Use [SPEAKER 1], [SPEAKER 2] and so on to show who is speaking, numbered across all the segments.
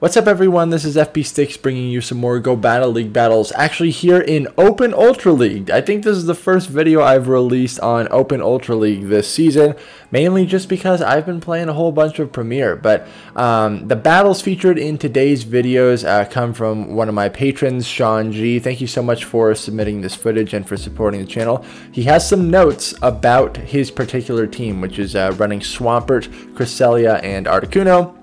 [SPEAKER 1] What's up everyone, this is FB Sticks bringing you some more Go Battle League battles, actually here in Open Ultra League. I think this is the first video I've released on Open Ultra League this season, mainly just because I've been playing a whole bunch of Premier, but the battles featured in today's videos come from one of my patrons, Sean G. Thank you so much for submitting this footage and for supporting the channel. He has some notes about his particular team, which is running Swampert, CRESSELIA, and Articuno.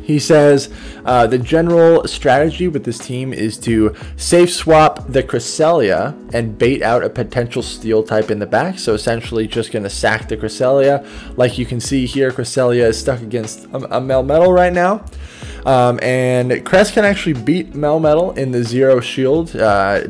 [SPEAKER 1] He says the general strategy with this team is to safe swap the CRESSELIA and bait out a potential steel type in the back. So essentially just going to sack the CRESSELIA. Like you can see here, CRESSELIA is stuck against a Melmetal right now. And Cress can actually beat Melmetal in the zero shield,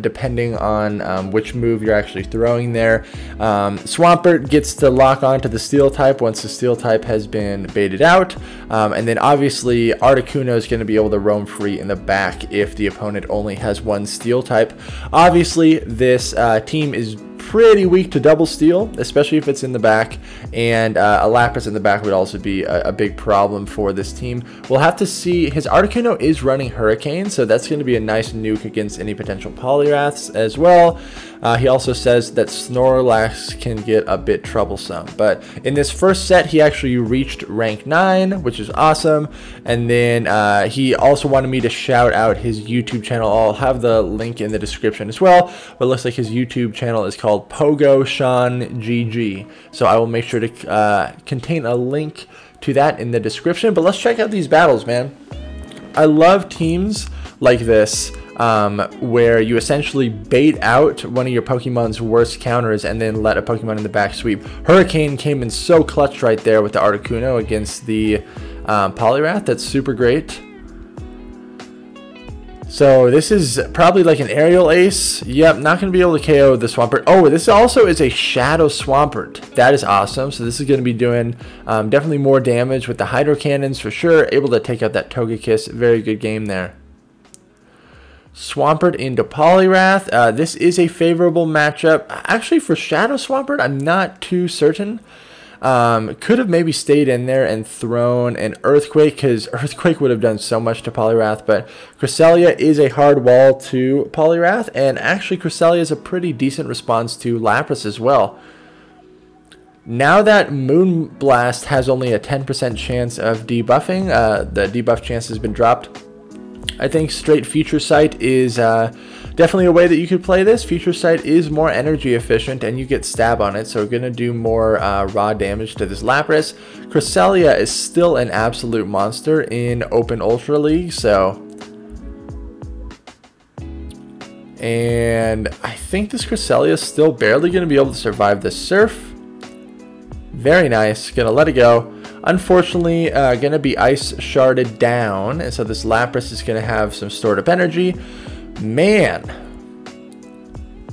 [SPEAKER 1] depending on which move you're actually throwing there. Swampert gets to lock onto the steel type once the steel type has been baited out. And then obviously Articuno is going to be able to roam free in the back if the opponent only has one steel type. Obviously this team is pretty weak to double steel, especially if it's in the back, and a Lapras in the back would also be a big problem for this team. We'll have to see. His Articuno is running Hurricane, so that's going to be a nice nuke against any potential Polyraths as well. He also says that Snorlax can get a bit troublesome, but in this first set he actually reached rank 9, which is awesome. And then he also wanted me to shout out his YouTube channel. I'll have the link in the description as well, but it looks like his YouTube channel is called Pogo Sean GG, so I will make sure to contain a link to that in the description. But let's check out these battles, man. I love teams like this where you essentially bait out one of your Pokemon's worst counters and then let a Pokemon in the back sweep. Hurricane came in so clutch right there with the Articuno against the Poliwrath. That's super great. So this is probably like an aerial ace. Yep, not going to be able to KO the Swampert. Oh, this also is a Shadow Swampert. That is awesome. So this is going to be doing definitely more damage with the Hydro Cannons for sure. Able to take out that Togekiss. Very good game there. Swampert into Poliwrath. This is a favorable matchup. Actually, for Shadow Swampert, I'm not too certain. Could have maybe stayed in there and thrown an Earthquake, because Earthquake would have done so much to Poliwrath, but CRESSELIA is a hard wall to Poliwrath, and actually CRESSELIA is a pretty decent response to Lapras as well. Now that Moonblast has only a 10% chance of debuffing, the debuff chance has been dropped. I think straight Future Sight is definitely a way that you could play this. Future Sight is more energy efficient and you get stab on it, so we're going to do more raw damage to this Lapras. CRESSELIA is still an absolute monster in Open Ultra League, so... And I think this CRESSELIA is still barely going to be able to survive the Surf. Very nice. Going to let it go. Unfortunately, going to be ice sharded down, and so this Lapras is going to have some stored up energy. Man,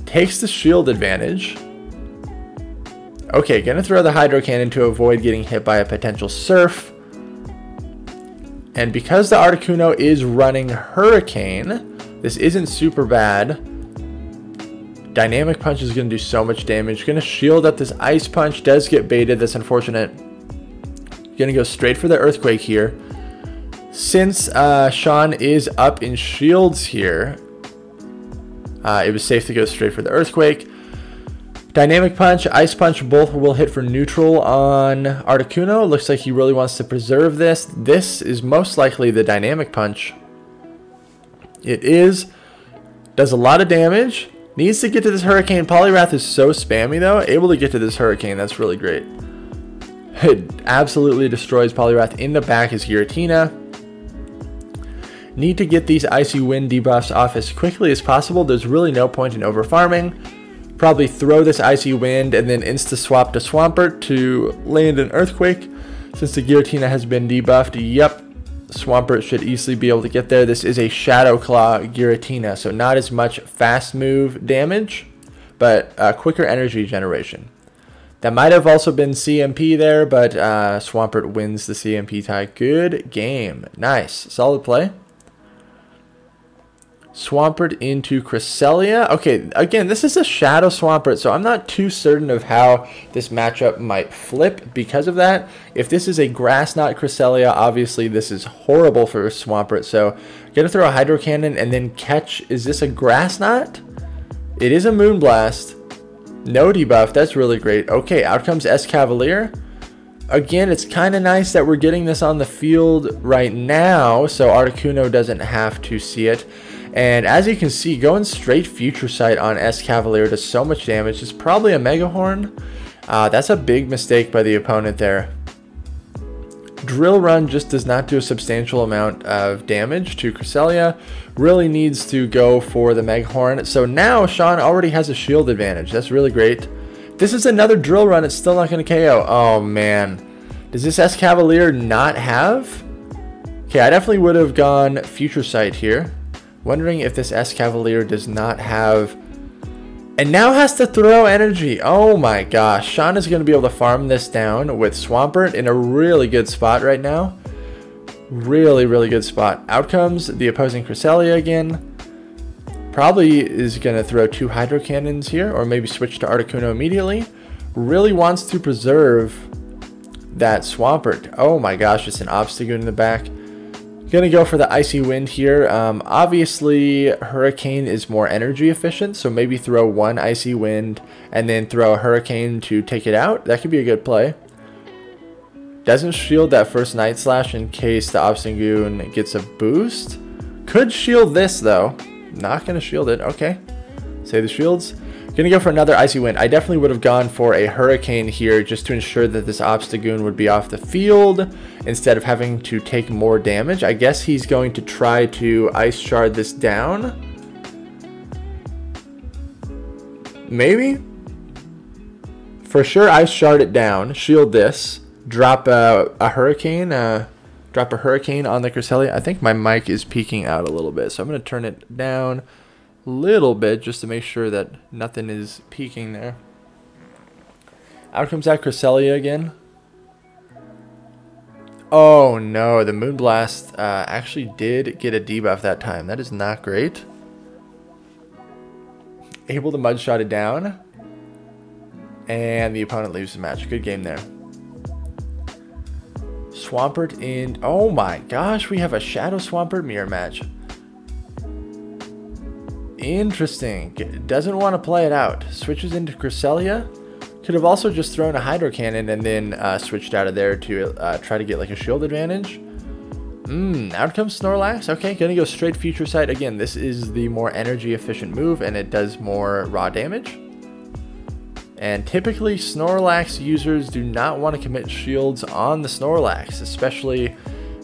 [SPEAKER 1] takes the shield advantage. Okay, going to throw the Hydro Cannon to avoid getting hit by a potential Surf. And because the Articuno is running Hurricane, this isn't super bad. Dynamic Punch is going to do so much damage. Going to shield up this Ice Punch. Does get baited. That's unfortunate. Going to go straight for the Earthquake here. Since Sean is up in shields here, it was safe to go straight for the Earthquake. Dynamic Punch, Ice Punch, both will hit for neutral on Articuno. Looks like he really wants to preserve this. This is most likely the Dynamic Punch. It is. Does a lot of damage. Needs to get to this Hurricane. Poliwrath is so spammy though. Able to get to this Hurricane. That's really great. It absolutely destroys Poliwrath. In the back is Giratina. Need to get these Icy Wind debuffs off as quickly as possible. There's really no point in over farming. Probably throw this Icy Wind and then insta swap to Swampert to land an Earthquake. Since the Giratina has been debuffed, yep, Swampert should easily be able to get there. This is a Shadow Claw Giratina, so not as much fast move damage, but quicker energy generation. That might have also been CMP there, but Swampert wins the CMP tie. Good game. Nice. Solid play. Swampert into Cresselia. Okay, again, this is a Shadow Swampert, so I'm not too certain of how this matchup might flip because of that. If this is a Grass Knot Cresselia, obviously this is horrible for Swampert, so I'm going to throw a Hydro Cannon and then catch. Is this a Grass Knot? It is a Moonblast. No debuff. That's really great. Okay, out comes Escavalier. Again, it's kind of nice that we're getting this on the field right now, so Articuno doesn't have to see it. And as you can see, going straight Future Sight on Escavalier does so much damage. It's probably a Mega Horn. That's a big mistake by the opponent there. Drill Run just does not do a substantial amount of damage to Cresselia. Really needs to go for the Mega Horn. So now Sean already has a shield advantage. That's really great. This is another Drill Run. It's still not going to KO. Oh, man. Does this Escavalier not have? Okay, I definitely would have gone Future Sight here. Wondering if this Escavalier does not have... And now has to throw energy. Oh my gosh. Sean is going to be able to farm this down with Swampert in a really good spot right now. Really, really good spot. Out comes the opposing Cresselia again. Probably is going to throw 2 Hydro Cannons here, or maybe switch to Articuno immediately. Really wants to preserve that Swampert. Oh my gosh, it's an Obstagoon in the back. Gonna go for the Icy Wind here. Obviously, Hurricane is more energy efficient, so maybe throw 1 Icy Wind and then throw a Hurricane to take it out. That could be a good play. Doesn't shield that first Night Slash in case the Obstagoon gets a boost. Could shield this though. Not gonna shield it. Okay. Save the shields. Gonna go for another Icy Wind. I definitely would have gone for a Hurricane here just to ensure that this Obstagoon would be off the field instead of having to take more damage. I guess he's going to try to Ice Shard this down. Maybe? For sure, Ice Shard it down. Shield this. Drop a Hurricane. Drop a Hurricane on the Cresselia. I think my mic is peeking out a little bit, so I'm going to turn it down little bit just to make sure that nothing is peeking there. Out comes that Cresselia again. Oh no, the Moonblast actually did get a debuff that time. That is not great. Able to Mud Shot it down. And the opponent leaves the match. Good game there. Swampert in... Oh my gosh, we have a Shadow Swampert mirror match. Interesting. Doesn't want to play it out. Switches into Cresselia. Could have also just thrown a Hydro Cannon and then switched out of there to try to get like a shield advantage. Out comes Snorlax. Okay, gonna go straight Future Sight. Again, this is the more energy efficient move and it does more raw damage. And typically Snorlax users do not want to commit shields on the Snorlax, especially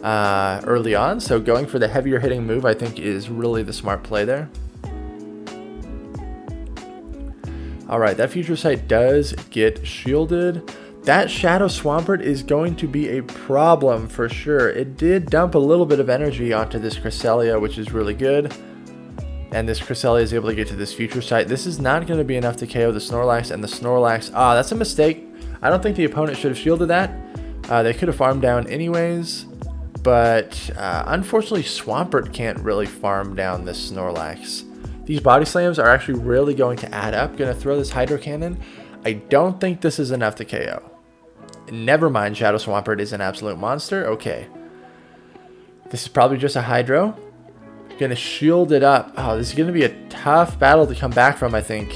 [SPEAKER 1] early on. So going for the heavier hitting move I think is really the smart play there. Alright, that Future Sight does get shielded. That Shadow Swampert is going to be a problem for sure. It did dump a little bit of energy onto this Cresselia, which is really good. And this Cresselia is able to get to this Future Sight. This is not going to be enough to KO the Snorlax, and the Snorlax... that's a mistake. I don't think the opponent should have shielded that. They could have farmed down anyways. But unfortunately, Swampert can't really farm down this Snorlax. These body slams are actually really going to add up. Gonna throw this Hydro Cannon. I don't think this is enough to KO. Never mind, Shadow Swampert is an absolute monster. Okay. This is probably just a Hydro. Gonna shield it up. Oh, this is gonna be a tough battle to come back from, I think.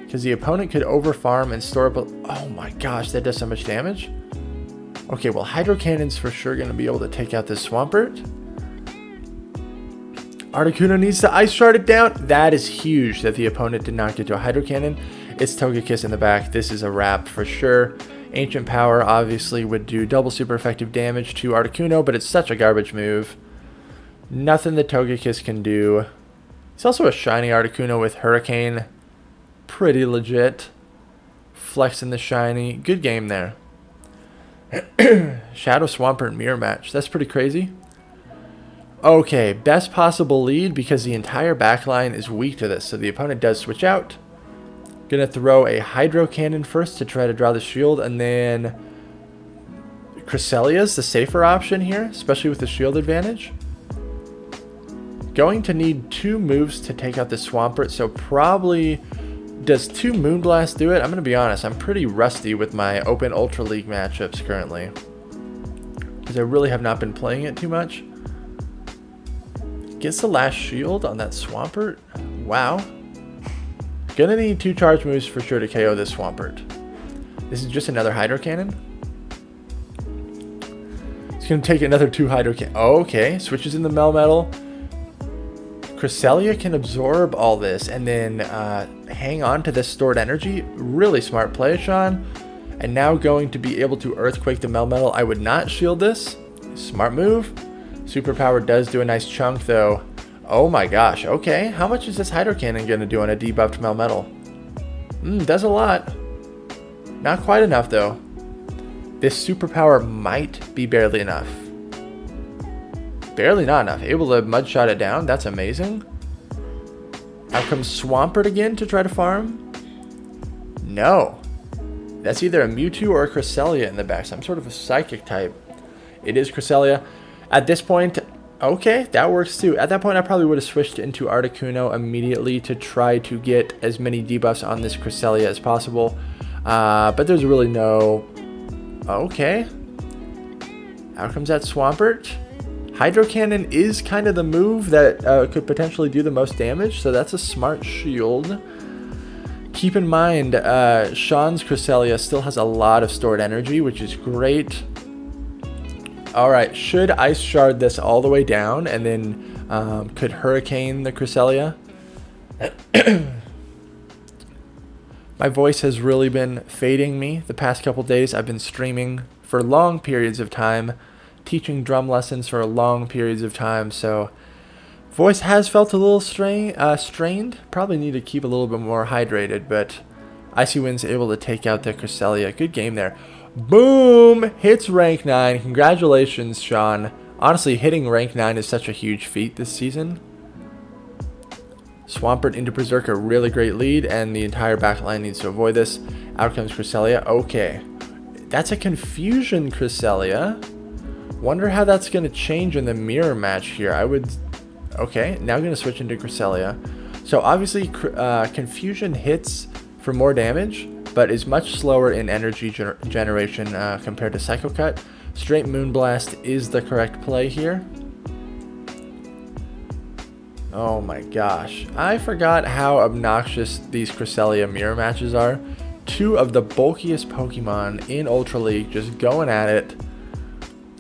[SPEAKER 1] Because the opponent could overfarm and store up a... Oh my gosh, that does so much damage. Okay, well, Hydro Cannon's for sure gonna be able to take out this Swampert. Articuno needs to Ice Shard it down. That is huge that the opponent did not get to a Hydro Cannon. It's Togekiss in the back. This is a wrap for sure. Ancient Power obviously would do double super effective damage to Articuno, but it's such a garbage move. Nothing that Togekiss can do. It's also a shiny Articuno with Hurricane. Pretty legit. Flexing the shiny. Good game there. Shadow Swampert mirror match. That's pretty crazy. Okay, best possible lead because the entire backline is weak to this. So the opponent does switch out. Gonna throw a Hydro Cannon first to try to draw the shield, and then Cresselia's the safer option here, especially with the shield advantage. Going to need 2 moves to take out the Swampert, so probably does 2 Moonblast do it? I'm going to be honest, I'm pretty rusty with my Open Ultra League matchups currently, because I really have not been playing it too much. Gets the last shield on that Swampert. Wow. Gonna need 2 charge moves for sure to KO this Swampert. This is just another Hydro Cannon. It's gonna take another 2 Hydro Cannon. Oh, okay, switches in the Melmetal. Cresselia can absorb all this and then hang on to this stored energy. Really smart play, Sean. And now going to be able to Earthquake the Melmetal. I would not shield this. Smart move. Superpower does do a nice chunk though. Oh my gosh, okay. How much is this Hydro Cannon going to do on a debuffed Melmetal? Does a lot. Not quite enough though. This superpower might be barely enough. Barely not enough. Able to Mudshot it down. That's amazing. Out comes Swampert again to try to farm. No. That's either a Mewtwo or a Cresselia in the back. So I'm sort of a Psychic type. It is Cresselia. At this point, okay, that works too. At that point, I probably would have switched into Articuno immediately to try to get as many debuffs on this Cresselia as possible. But there's really no... Okay. Out comes that Swampert. Hydro Cannon is kind of the move that could potentially do the most damage, so that's a smart shield. Keep in mind, Sean's Cresselia still has a lot of stored energy, which is great. Alright, should Ice Shard this all the way down, and then could Hurricane the Cresselia? My voice has really been fading me the past couple days. I've been streaming for long periods of time, teaching drum lessons for long periods of time, so voice has felt a little strained. Probably need to keep a little bit more hydrated, but Icy Wind's able to take out the Cresselia. Good game there. Boom! Hits rank 9. Congratulations, Sean. Honestly, hitting rank 9 is such a huge feat this season. Swampert into Berserker, really great lead, and the entire backline needs to avoid this. Out comes Cresselia. Okay. That's a Confusion Cresselia. Wonder how that's going to change in the mirror match here. Okay, now going to switch into Cresselia. So obviously, Confusion hits for more damage, but is much slower in energy generation compared to Psycho Cut. Straight Moonblast is the correct play here. Oh my gosh. I forgot how obnoxious these Cresselia mirror matches are. 2 of the bulkiest Pokemon in Ultra League just going at it.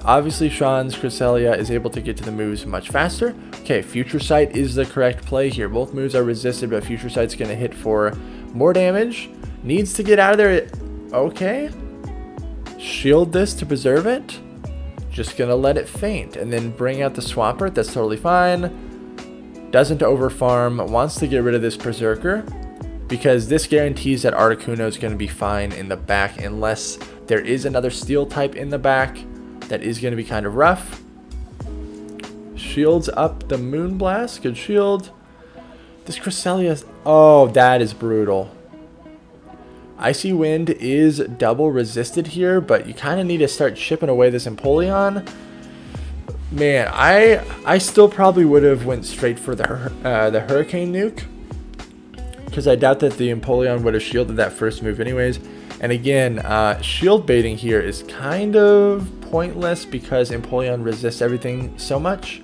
[SPEAKER 1] Obviously, Sean's Cresselia is able to get to the moves much faster. Okay, Future Sight is the correct play here. Both moves are resisted, but Future Sight's going to hit for more damage. Needs to get out of there. Okay. Shield this to preserve it. Just going to let it faint. And then bring out the Swampert. That's totally fine. Doesn't overfarm. Wants to get rid of this Berserker, because this guarantees that Articuno is going to be fine in the back unless there is another Steel type in the back. That is going to be kind of rough. Shields up the Moonblast. Good shield. This Cresselia... Oh, that is brutal. Icy Wind is double resisted here, but you kind of need to start chipping away this Empoleon. Man, I still probably would have went straight for the Hurricane Nuke, because I doubt that the Empoleon would have shielded that first move anyways. And again, shield baiting here is kind of pointless because Empoleon resists everything so much.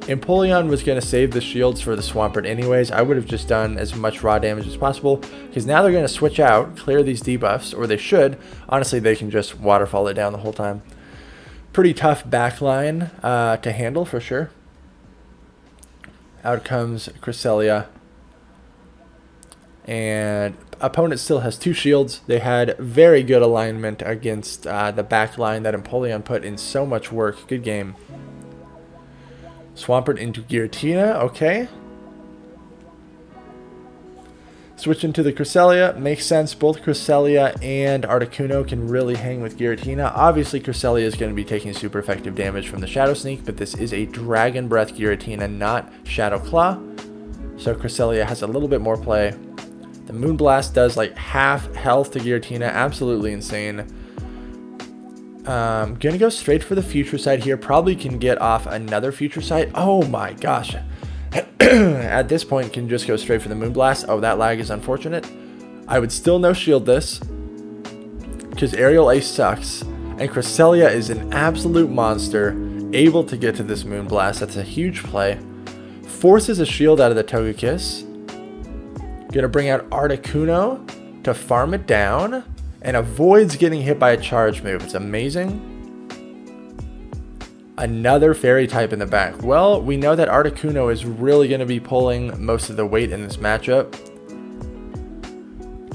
[SPEAKER 1] Empoleon was going to save the shields for the Swampert anyways. I would have just done as much raw damage as possible, because now they're going to switch out, clear these debuffs, or they should. Honestly, they can just waterfall it down the whole time. Pretty tough backline to handle for sure. Out comes Cresselia. And opponent still has 2 shields. They had very good alignment against the back line that Empoleon put in so much work. Good game. Swampert into Giratina. Okay. Switch into the Cresselia. Makes sense. Both Cresselia and Articuno can really hang with Giratina. Obviously, Cresselia is going to be taking super effective damage from the Shadow Sneak, but this is a Dragon Breath Giratina, not Shadow Claw. So Cresselia has a little bit more play. The Moonblast does like half health to Giratina. Absolutely insane. Gonna go straight for the future sight here. Probably can get off another future sight. Oh my gosh. At this point, can just go straight for the Moonblast. Oh, that lag is unfortunate. I would still no shield this, because Aerial Ace sucks. And Cresselia is an absolute monster, able to get to this Moonblast. That's a huge play. Forces a shield out of the Togekiss. Gonna bring out Articuno to farm it down. And avoids getting hit by a charge move. It's amazing. Another fairy type in the back. Well, we know that Articuno is really going to be pulling most of the weight in this matchup.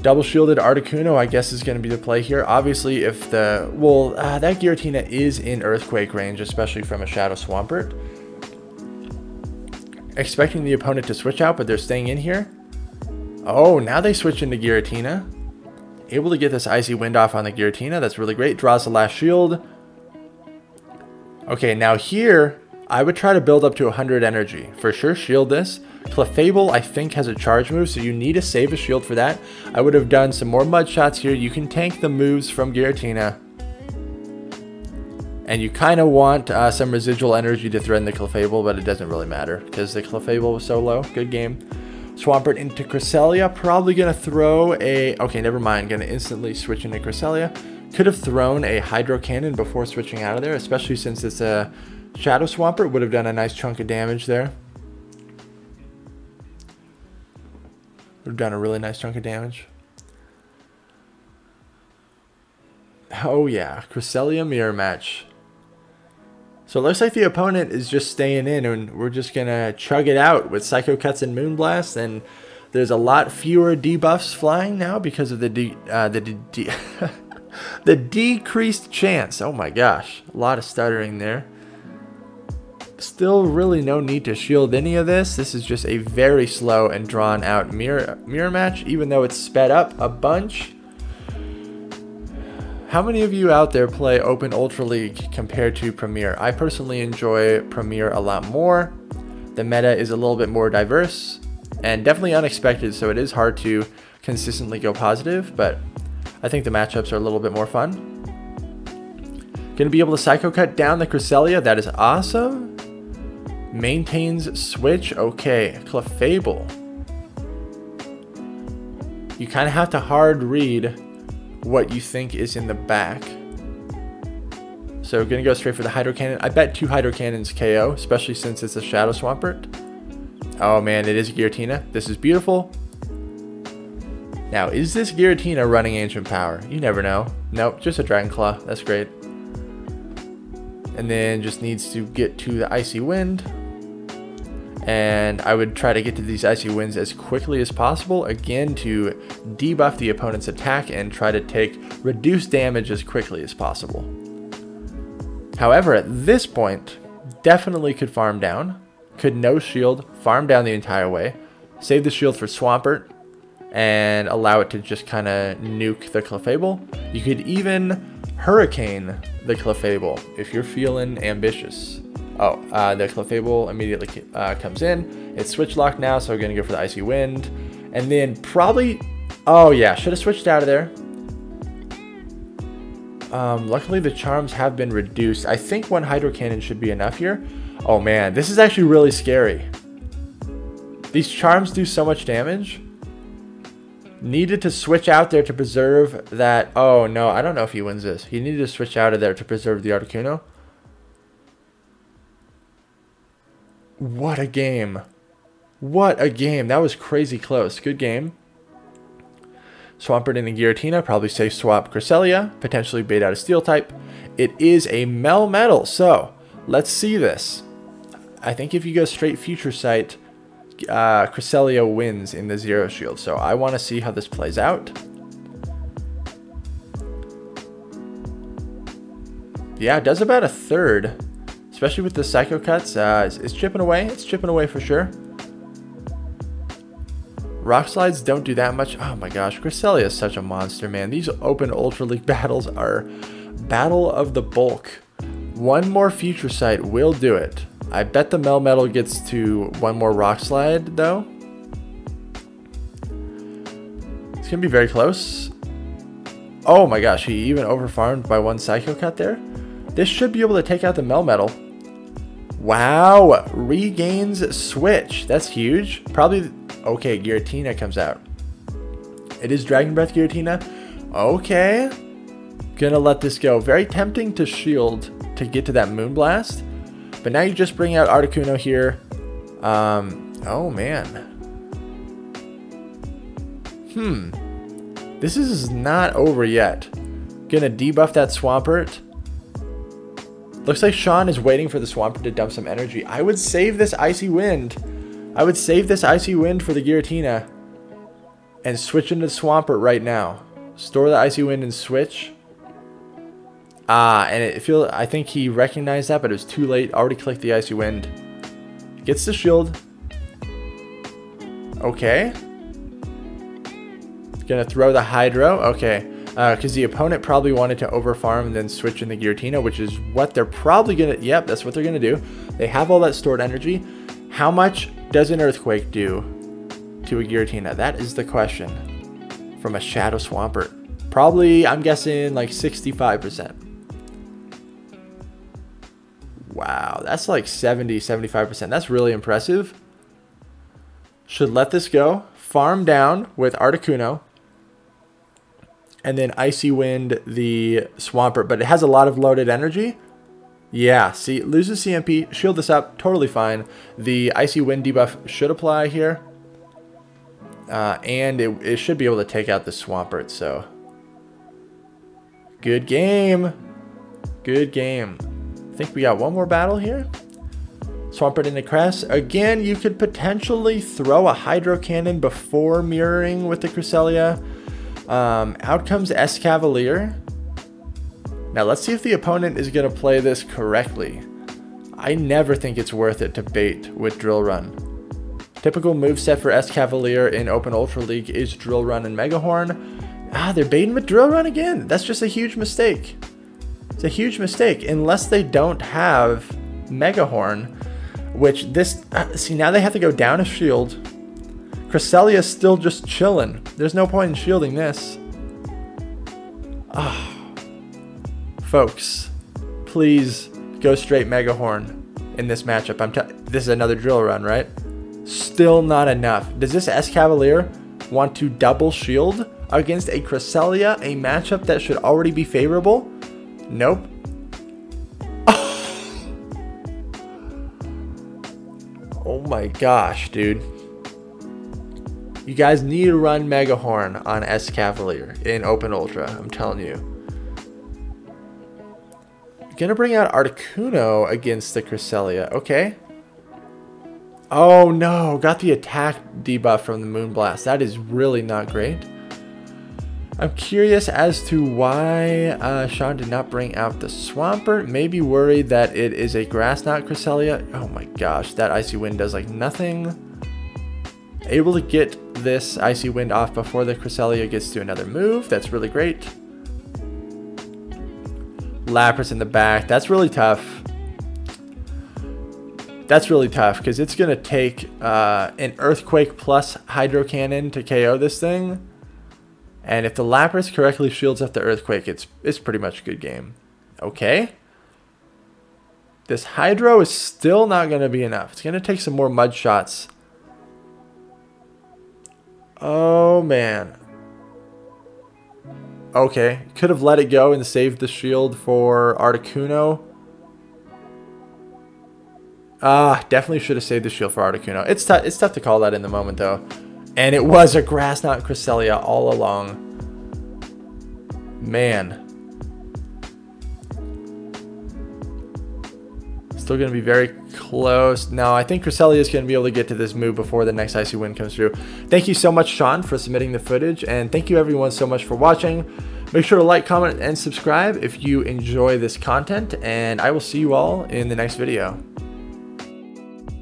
[SPEAKER 1] Double shielded Articuno, I guess, is going to be the play here. Obviously, if the... Well, that Giratina is in Earthquake range, especially from a Shadow Swampert. Expecting the opponent to switch out, but they're staying in here. Oh, now they switch into Giratina. Able to get this Icy Wind off on the Giratina. That's really great. Draws the last shield. Okay, now here, I would try to build up to 100 energy. For sure, shield this. Clefable, I think, has a charge move, so you need to save a shield for that. I would have done some more mud shots here. You can tank the moves from Giratina. And you kind of want some residual energy to threaten the Clefable, but it doesn't really matter because the Clefable was so low. Good game. Swampert into Cresselia, probably going to throw a... Okay, never mind, going to instantly switch into Cresselia. Could have thrown a Hydro Cannon before switching out of there, especially since it's a Shadow Swampert. Would have done a nice chunk of damage there. Would have done a really nice chunk of damage. Oh yeah, Cresselia mirror match. So it looks like the opponent is just staying in, and we're just going to chug it out with Psycho Cuts and Moonblast, and there's a lot fewer debuffs flying now because of the the decreased chance. Oh my gosh, a lot of stuttering there. Still really no need to shield any of this. This is just a very slow and drawn out mirror match, even though it's sped up a bunch. How many of you out there play Open Ultra League compared to Premier? I personally enjoy Premier a lot more. The meta is a little bit more diverse and definitely unexpected, so it is hard to consistently go positive, but I think the matchups are a little bit more fun. Gonna be able to Psycho Cut down the Cresselia. That is awesome. Maintains switch. Okay, Clefable. You kind of have to hard read what you think is in the back. So gonna go straight for the Hydro Cannon. I bet 2 Hydro Cannons KO, especially since it's a Shadow Swampert. Oh man, it is a Giratina. This is beautiful. Now, is this Giratina running Ancient Power? You never know. Nope, just a Dragon Claw. That's great. And then just needs to get to the Icy Wind. And I would try to get to these Icy Winds as quickly as possible, again, to debuff the opponent's attack and try to take reduced damage as quickly as possible. However, at this point, definitely could farm down. Could no shield, farm down the entire way, save the shield for Swampert, and allow it to just kind of nuke the Clefable. You could even Hurricane the Clefable if you're feeling ambitious. Oh, the Clefable immediately comes in. It's switch locked now, so we're going to go for the Icy Wind. And then probably... Oh yeah, should have switched out of there. Luckily the charms have been reduced. I think 1 Hydro Cannon should be enough here. Oh man, this is actually really scary. These charms do so much damage. Needed to switch out there to preserve that. Oh no, I don't know if he wins this. He needed to switch out of there to preserve the Articuno. What a game. What a game. That was crazy close. Good game. Swampert into Giratina. Probably safe swap Cresselia. Potentially bait out a Steel type. It is a Melmetal. So, let's see this. I think if you go straight Future Sight, Cresselia wins in the Zero Shield. So, I want to see how this plays out. Yeah, it does about a third. Especially with the Psycho Cuts, it's chipping away. It's chipping away for sure. Rock Slides don't do that much. Oh my gosh, Cresselia is such a monster, man. These Open Ultra League battles are battle of the bulk. 1 more Future Sight will do it. I bet the Melmetal gets to 1 more Rock Slide, though. It's going to be very close. Oh my gosh, he even overfarmed by 1 Psycho Cut there. This should be able to take out the Melmetal. Wow, regains switch. That's huge. Probably, okay, Giratina comes out. It is Dragon Breath Giratina. Okay. Gonna let this go. Very tempting to shield to get to that Moonblast. But now you just bring out Articuno here. Oh man. This is not over yet. Gonna debuff that Swampert. Looks like Sean is waiting for the Swampert to dump some energy. I would save this Icy Wind. I would save this Icy Wind for the Giratina. And switch into Swampert right now. Store the Icy Wind and switch. And I think he recognized that, but it was too late. Already clicked the Icy Wind. Gets the shield. Okay. Gonna throw the Hydro. Okay. Because the opponent probably wanted to overfarm and then switch in the Giratina, which is what they're probably gonna... Yep, that's what they're gonna do. They have all that stored energy. How much does an Earthquake do to a Giratina? That is the question. From a Shadow Swampert. Probably, I'm guessing, like 65%. Wow, that's like 70, 75%. That's really impressive. Should let this go. Farm down with Articuno. And then Icy Wind the Swampert. But it has a lot of loaded energy. Yeah, see, it loses CMP. Shield this up. Totally fine. The Icy Wind debuff should apply here. And it should be able to take out the Swampert. So, good game. Good game. I think we got one more battle here. Swampert into Cress. Again, you could potentially throw a Hydro Cannon before mirroring with the Cresselia. Out comes Escavalier. Now let's see if the opponent is going to play this correctly. I never think it's worth it to bait with Drill Run. Typical moveset for Escavalier in Open Ultra League is Drill Run and Mega Horn. They're baiting with Drill Run again. That's just a huge mistake. It's a huge mistake unless they don't have Mega Horn, which this... see, now they have to go down a shield. Cresselia is still just chilling. There's no point in shielding this. Folks, please go straight Mega Horn in this matchup. This is another Drill Run, right? Still not enough. Does this Escavalier want to double shield against a Cresselia, a matchup that should already be favorable? Nope. Oh my gosh, dude. You guys need to run Mega Horn on Escavalier in Open Ultra, I'm telling you. Gonna bring out Articuno against the Cresselia. Okay. Oh no, got the attack debuff from the Moonblast. That is really not great. I'm curious as to why Sean did not bring out the Swampert. Maybe worried that it is a Grass Knot Cresselia. Oh my gosh, that Icy Wind does like nothing. Able to get this Icy Wind off before the Cresselia gets to another move. That's really great. Lapras in the back. That's really tough. That's really tough because it's going to take an Earthquake plus Hydro Cannon to KO this thing. And if the Lapras correctly shields up the Earthquake, it's pretty much a good game. Okay. This Hydro is still not going to be enough. It's going to take some more Mud Shots. Oh, man. Okay. Could have let it go and saved the shield for Articuno. Definitely should have saved the shield for Articuno. It's tough to call that in the moment, though. And it was a Grass Knot Cresselia all along. Man. Still going to be very close. Now, I think Cresselia is going to be able to get to this move before the next Icy Wind comes through. Thank you so much, Sean, for submitting the footage. And thank you, everyone, so much for watching. Make sure to like, comment, and subscribe if you enjoy this content. And I will see you all in the next video.